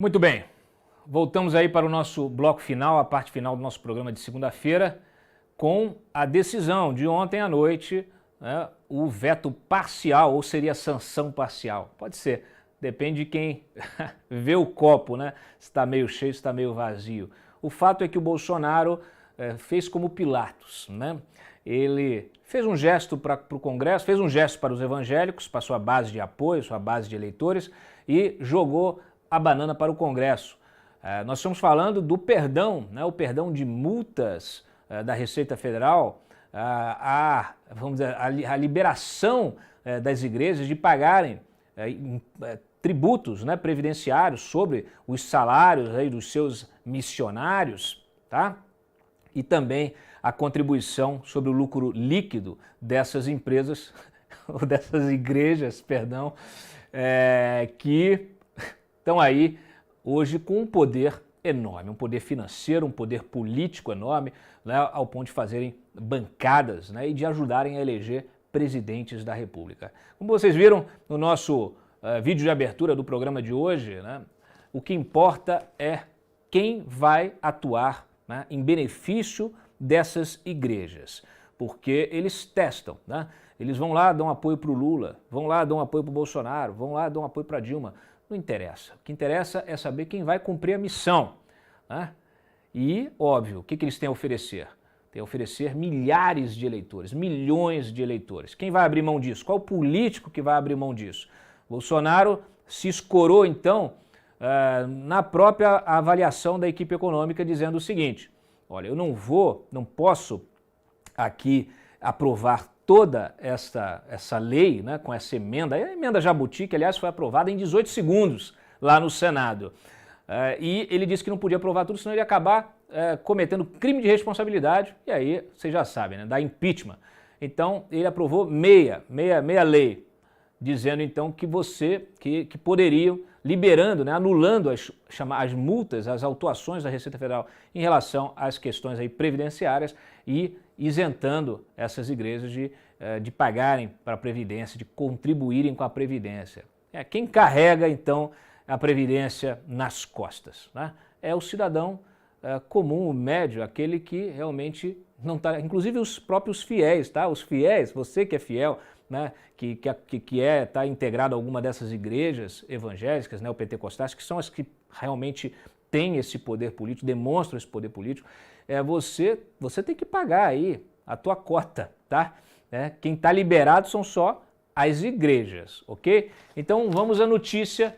Muito bem, voltamos aí para o nosso bloco final, a parte final do nosso programa de segunda-feira, com a decisão de ontem à noite, né, o veto parcial, ou seria sanção parcial, pode ser, depende de quem vê o copo, né, se está meio cheio, se está meio vazio. O fato é que o Bolsonaro fez como Pilatos, né? Ele fez um gesto para o Congresso, fez um gesto para os evangélicos, para sua base de apoio, sua base de eleitores, e jogou a banana para o Congresso. Nós estamos falando do perdão, né, o perdão de multas da Receita Federal, vamos dizer, a liberação das igrejas de pagarem tributos, né, previdenciários sobre os salários aí dos seus missionários, tá? E também a contribuição sobre o lucro líquido dessas empresas, ou dessas igrejas, perdão, que estão aí hoje com um poder enorme, um poder financeiro, um poder político enorme, né, ao ponto de fazerem bancadas, né, e de ajudarem a eleger presidentes da República. Como vocês viram no nosso vídeo de abertura do programa de hoje, né, o que importa é quem vai atuar, né, em benefício dessas igrejas, porque eles testam, né? Eles vão lá, dão apoio para o Lula, vão lá, dão apoio para o Bolsonaro, vão lá, dão apoio para a Dilma. Não interessa. O que interessa é saber quem vai cumprir a missão, né? E, óbvio, o que eles têm a oferecer? Tem a oferecer milhares de eleitores, milhões de eleitores. Quem vai abrir mão disso? Qual político que vai abrir mão disso? Bolsonaro se escorou, então, na própria avaliação da equipe econômica, dizendo o seguinte: olha, eu não posso aqui aprovar toda essa lei, né, com essa emenda, a emenda Jabuti, que aliás foi aprovada em 18 segundos lá no Senado. E ele disse que não podia aprovar tudo, senão ele ia acabar cometendo crime de responsabilidade, e aí vocês já sabem, né, da impeachment. Então ele aprovou meia lei, dizendo então que que poderiam, liberando, né, anulando as multas, as autuações da Receita Federal em relação às questões aí previdenciárias e isentando essas igrejas de pagarem para a Previdência, de contribuírem com a Previdência. Quem carrega então a Previdência nas costas, né? É o cidadão comum, o médio, aquele que realmente não está, inclusive os próprios fiéis, tá? Os fiéis, você que é fiel, né, que está integrado a alguma dessas igrejas evangélicas, né, ou pentecostais, que são as que realmente têm esse poder político, demonstram esse poder político, você tem que pagar aí a tua cota, tá? Quem está liberado são só as igrejas, ok? Então vamos à notícia,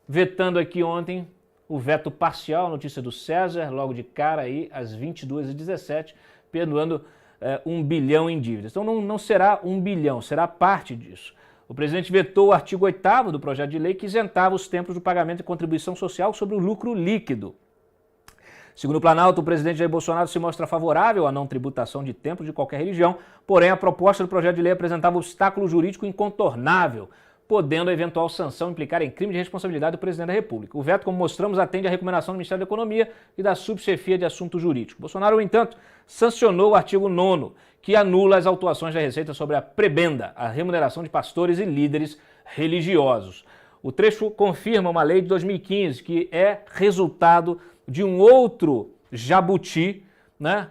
vetando aqui ontem o veto parcial, notícia do César, logo de cara aí às 22h17, perdoando 1 bilhão em dívidas. Então não será 1 bilhão, será parte disso. O presidente vetou o artigo 8º do projeto de lei que isentava os templos do pagamento de contribuição social sobre o lucro líquido. Segundo o Planalto, o presidente Jair Bolsonaro se mostra favorável à não tributação de templos de qualquer religião, porém a proposta do projeto de lei apresentava obstáculo jurídico incontornável, podendo a eventual sanção implicar em crime de responsabilidade do presidente da República. O veto, como mostramos, atende à recomendação do Ministério da Economia e da Subchefia de Assuntos Jurídicos. Bolsonaro, no entanto, sancionou o artigo 9º, que anula as autuações da Receita sobre a prebenda, a remuneração de pastores e líderes religiosos. O trecho confirma uma lei de 2015, que é resultado de um outro jabuti, né,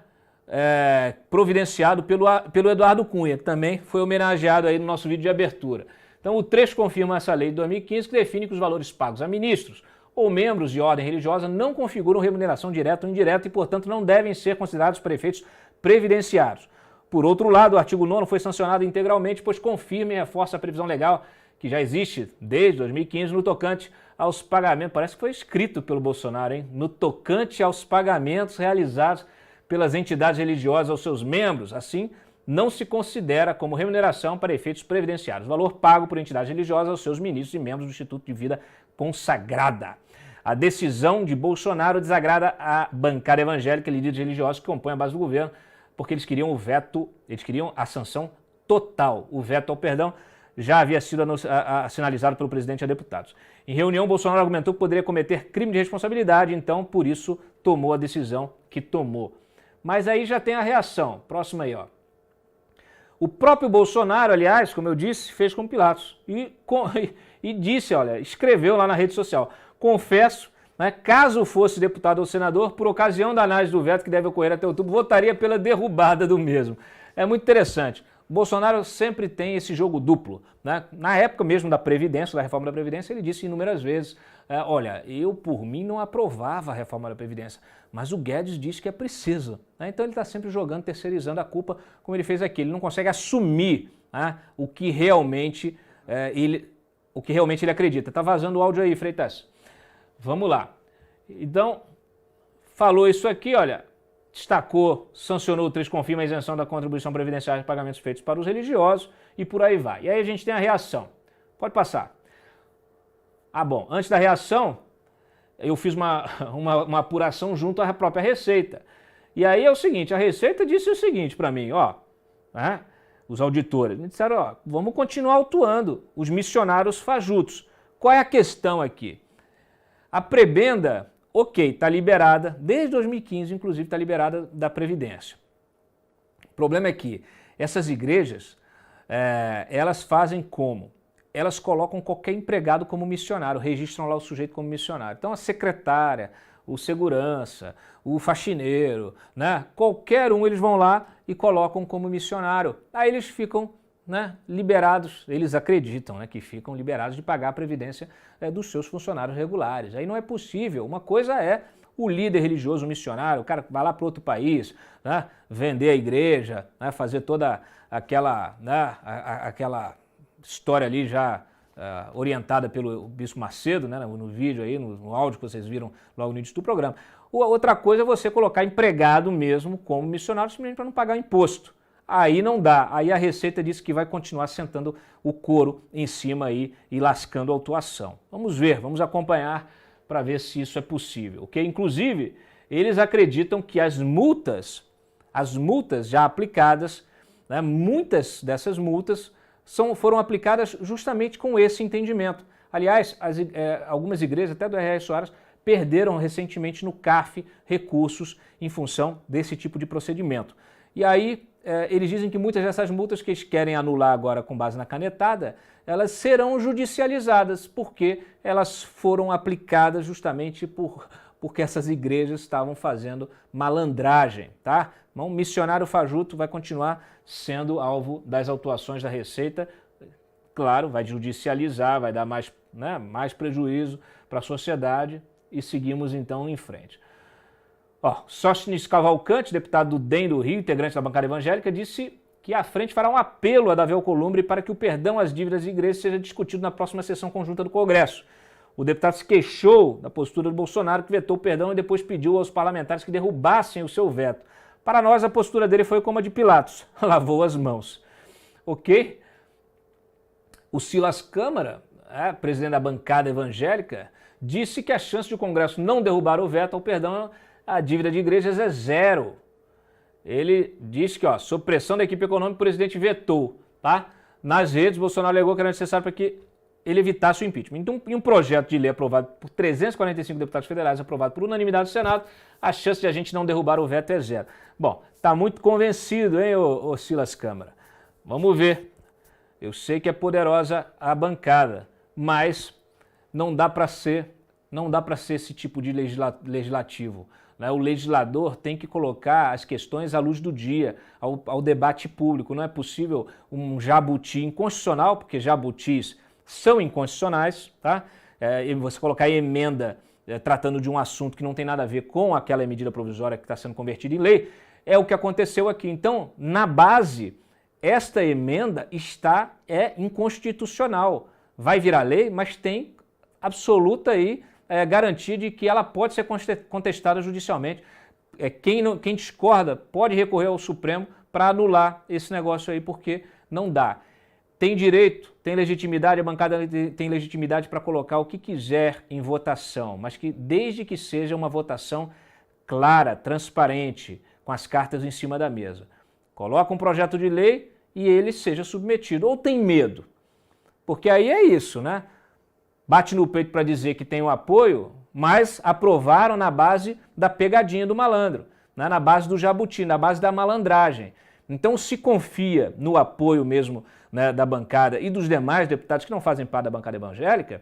providenciado pelo Eduardo Cunha, que também foi homenageado aí no nosso vídeo de abertura. Então o trecho confirma essa lei de 2015 que define que os valores pagos a ministros ou membros de ordem religiosa não configuram remuneração direta ou indireta e, portanto, não devem ser considerados para efeitos previdenciários. Por outro lado, o artigo 9º foi sancionado integralmente, pois confirma e reforça a previsão legal que já existe desde 2015 no tocante aos pagamentos, parece que foi escrito pelo Bolsonaro, hein? No tocante aos pagamentos realizados pelas entidades religiosas aos seus membros, assim, não se considera como remuneração para efeitos previdenciários, o valor pago por entidades religiosas aos seus ministros e membros do Instituto de Vida Consagrada. A decisão de Bolsonaro desagrada a bancada evangélica e líderes religiosos que compõem a base do governo, porque eles queriam o veto, eles queriam a sanção total, o veto ao perdão, já havia sido sinalizado pelo presidente a deputados. Em reunião, Bolsonaro argumentou que poderia cometer crime de responsabilidade, então, por isso, tomou a decisão que tomou. Mas aí já tem a reação. Próxima aí, ó. O próprio Bolsonaro, aliás, como eu disse, fez com Pilatos. E disse, olha, escreveu lá na rede social: confesso né, caso fosse deputado ou senador, por ocasião da análise do veto que deve ocorrer até outubro, votaria pela derrubada do mesmo. É muito interessante. O Bolsonaro sempre tem esse jogo duplo, né? Na época mesmo da Previdência, da reforma da Previdência, ele disse inúmeras vezes, olha, eu por mim não aprovava a reforma da Previdência, mas o Guedes disse que é preciso. Né? Então ele está sempre jogando, terceirizando a culpa, como ele fez aqui. Ele não consegue assumir, né, o que realmente ele acredita. Tá vazando o áudio aí, Freitas. Vamos lá. Então, falou isso aqui, olha, destacou, sancionou o 3, confirma a isenção da contribuição previdenciária de pagamentos feitos para os religiosos e por aí vai. E aí a gente tem a reação. Pode passar. Ah, bom, antes da reação, eu fiz uma apuração junto à própria Receita. E aí é o seguinte, a Receita disse o seguinte para mim, ó, né, os auditores, me disseram, ó, vamos continuar autuando os missionários fajutos. Qual é a questão aqui? A prebenda, ok, está liberada, desde 2015, inclusive, está liberada da Previdência. O problema é que essas igrejas, elas fazem como? Elas colocam qualquer empregado como missionário, registram lá o sujeito como missionário. Então a secretária, o segurança, o faxineiro, né, qualquer um eles vão lá e colocam como missionário. Aí eles ficam, né, liberados, eles acreditam, né, que ficam liberados de pagar a previdência dos seus funcionários regulares. Aí não é possível. Uma coisa é o líder religioso, o missionário, o cara vai lá para outro país, né, vender a igreja, né, fazer toda aquela, né, aquela história ali já orientada pelo Bispo Macedo, né, no vídeo aí, no áudio que vocês viram logo no início do programa. Outra coisa é você colocar empregado mesmo como missionário, simplesmente para não pagar imposto. Aí não dá. Aí a Receita disse que vai continuar sentando o couro em cima aí e lascando a autuação. Vamos ver, vamos acompanhar para ver se isso é possível, ok? Inclusive, eles acreditam que as multas já aplicadas, né, muitas dessas multas foram aplicadas justamente com esse entendimento. Aliás, algumas igrejas, até do R.R. Soares, perderam recentemente no CARF recursos em função desse tipo de procedimento. E aí, eles dizem que muitas dessas multas que eles querem anular agora com base na canetada, elas serão judicializadas, porque elas foram aplicadas justamente porque essas igrejas estavam fazendo malandragem, tá? Então, o missionário fajuto vai continuar sendo alvo das autuações da Receita. Claro, vai judicializar, vai dar mais, né, mais prejuízo para a sociedade e seguimos então em frente. Sóstenes Cavalcante, deputado do DEM do Rio, integrante da bancada evangélica, disse que a frente fará um apelo a Davi Alcolumbre para que o perdão às dívidas de igrejas seja discutido na próxima sessão conjunta do Congresso. O deputado se queixou da postura do Bolsonaro, que vetou o perdão e depois pediu aos parlamentares que derrubassem o seu veto. Para nós, a postura dele foi como a de Pilatos, lavou as mãos. Ok? O Silas Câmara, presidente da bancada evangélica, disse que a chance de o Congresso não derrubar o veto ao perdão à dívida de igrejas é zero. Ele disse que, sob pressão da equipe econômica, o presidente vetou, tá? Nas redes, Bolsonaro alegou que era necessário para que ele evitasse o impeachment. Então, em um projeto de lei aprovado por 345 deputados federais, aprovado por unanimidade do Senado, a chance de a gente não derrubar o veto é zero. Bom, tá muito convencido, hein, ô Silas Câmara? Vamos ver. Eu sei que é poderosa a bancada, mas não dá para ser esse tipo de legislativo. Né? O legislador tem que colocar as questões à luz do dia, ao debate público. Não é possível um jabuti inconstitucional, porque jabutis são inconstitucionais, tá? E você colocar emenda tratando de um assunto que não tem nada a ver com aquela medida provisória que está sendo convertida em lei, é o que aconteceu aqui. Então, na base, esta emenda é inconstitucional. Vai virar lei, mas tem absoluta aí garantia de que ela pode ser contestada judicialmente. Quem discorda pode recorrer ao Supremo para anular esse negócio aí, porque não dá. Tem direito, tem legitimidade, a bancada tem legitimidade para colocar o que quiser em votação, mas que desde que seja uma votação clara, transparente, com as cartas em cima da mesa. Coloca um projeto de lei e ele seja submetido. Ou tem medo? Porque aí é isso, né? Bate no peito para dizer que tem o apoio, mas aprovaram na base da pegadinha do malandro, né? Na base do jabuti, na base da malandragem. Então se confia no apoio mesmo, né, da bancada e dos demais deputados que não fazem parte da bancada evangélica,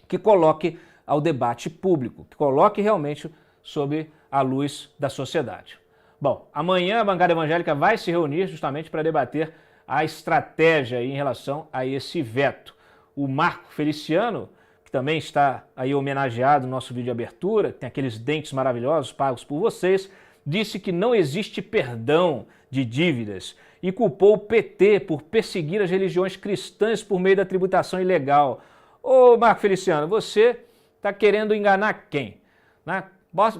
que coloque ao debate público, que coloque realmente sob a luz da sociedade. Bom, amanhã a bancada evangélica vai se reunir justamente para debater a estratégia em relação a esse veto. O Marco Feliciano, que também está aí homenageado no nosso vídeo de abertura, tem aqueles dentes maravilhosos pagos por vocês, disse que não existe perdão de dívidas e culpou o PT por perseguir as religiões cristãs por meio da tributação ilegal. Ô Marco Feliciano, você está querendo enganar quem? Né?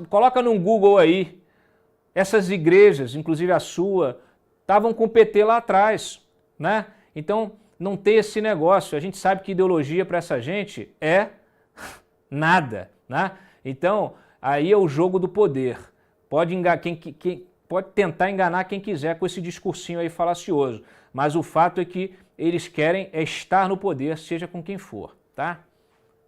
Coloca no Google aí, essas igrejas, inclusive a sua, estavam com o PT lá atrás, né? Então, não tem esse negócio. A gente sabe que ideologia para essa gente é nada, né? Então, aí é o jogo do poder. Pode tentar enganar quem quiser com esse discursinho aí falacioso, mas o fato é que eles querem estar no poder, seja com quem for, tá?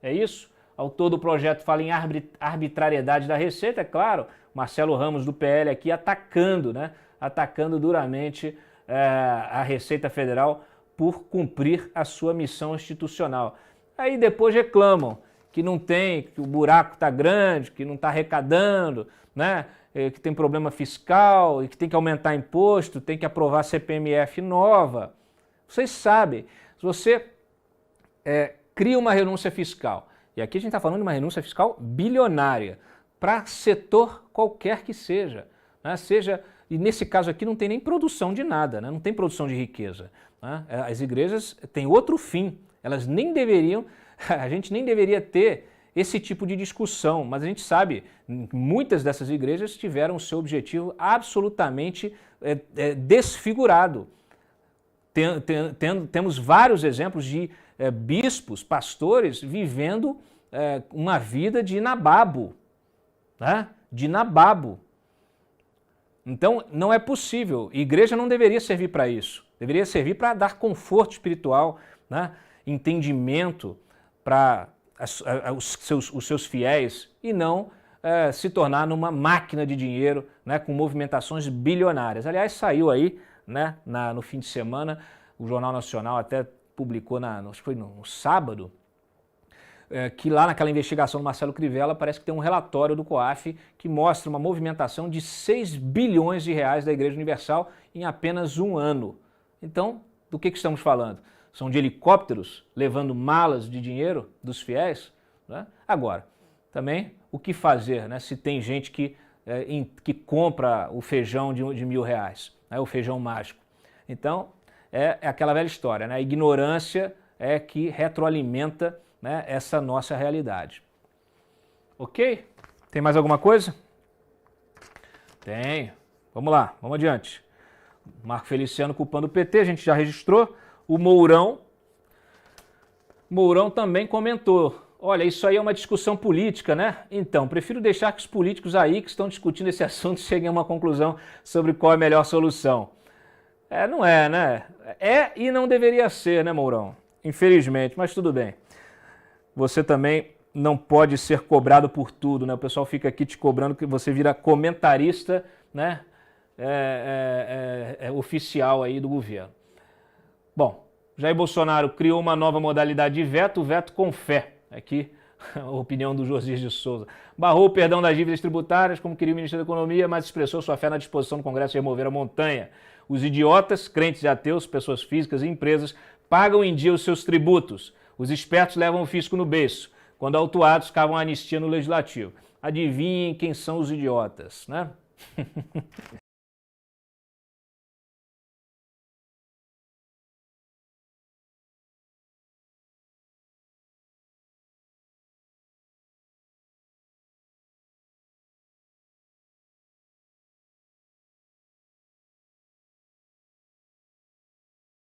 É isso? Autor do projeto fala em arbitrariedade da Receita, é claro, Marcelo Ramos do PL aqui atacando, né? Atacando duramente a Receita Federal por cumprir a sua missão institucional. Aí depois reclamam que não tem, que o buraco está grande, que não está arrecadando, né? Que tem problema fiscal e que tem que aumentar imposto, tem que aprovar CPMF nova. Vocês sabem, se você cria uma renúncia fiscal, e aqui a gente está falando de uma renúncia fiscal bilionária, para setor qualquer que seja, né? E nesse caso aqui não tem nem produção de nada, né? Não tem produção de riqueza, né? As igrejas têm outro fim, elas nem deveriam, a gente nem deveria ter esse tipo de discussão, mas a gente sabe, muitas dessas igrejas tiveram o seu objetivo absolutamente desfigurado. Temos vários exemplos de bispos, pastores, vivendo uma vida de nababo, né? De nababo. Então, não é possível. Igreja não deveria servir para isso. Deveria servir para dar conforto espiritual, né? Entendimento para os seus fiéis e não se tornar numa máquina de dinheiro, né? Com movimentações bilionárias. Aliás, saiu aí, né? No fim de semana, o Jornal Nacional até publicou, acho que foi no sábado, que lá naquela investigação do Marcelo Crivella parece que tem um relatório do COAF que mostra uma movimentação de 6 bilhões de reais da Igreja Universal em apenas um ano. Então, do que estamos falando? São de helicópteros levando malas de dinheiro dos fiéis? Né? Agora, também o que fazer, né, se tem gente que compra o feijão de R$1.000, né, o feijão mágico? Então, é aquela velha história, né? A ignorância é que retroalimenta, né, essa nossa realidade. Ok? Tem mais alguma coisa? Tem. Vamos lá, vamos adiante. Marco Feliciano culpando o PT, a gente já registrou. O Mourão também comentou, olha, isso aí é uma discussão política, né? Então, prefiro deixar que os políticos aí que estão discutindo esse assunto cheguem a uma conclusão sobre qual é a melhor solução. Não é, né? É e não deveria ser, né, Mourão? Infelizmente, mas tudo bem. Você também não pode ser cobrado por tudo, né? O pessoal fica aqui te cobrando que você vira comentarista, né? Oficial aí do governo. Bom, Jair Bolsonaro criou uma nova modalidade de veto, o veto com fé. Aqui a opinião do Josias de Souza. Barrou o perdão das dívidas tributárias, como queria o ministro da Economia, mas expressou sua fé na disposição do Congresso de remover a montanha. Os idiotas, crentes e ateus, pessoas físicas e empresas, pagam em dia os seus tributos. Os espertos levam o fisco no beiço, quando autuados cavam a anistia no legislativo. Adivinhem quem são os idiotas, né?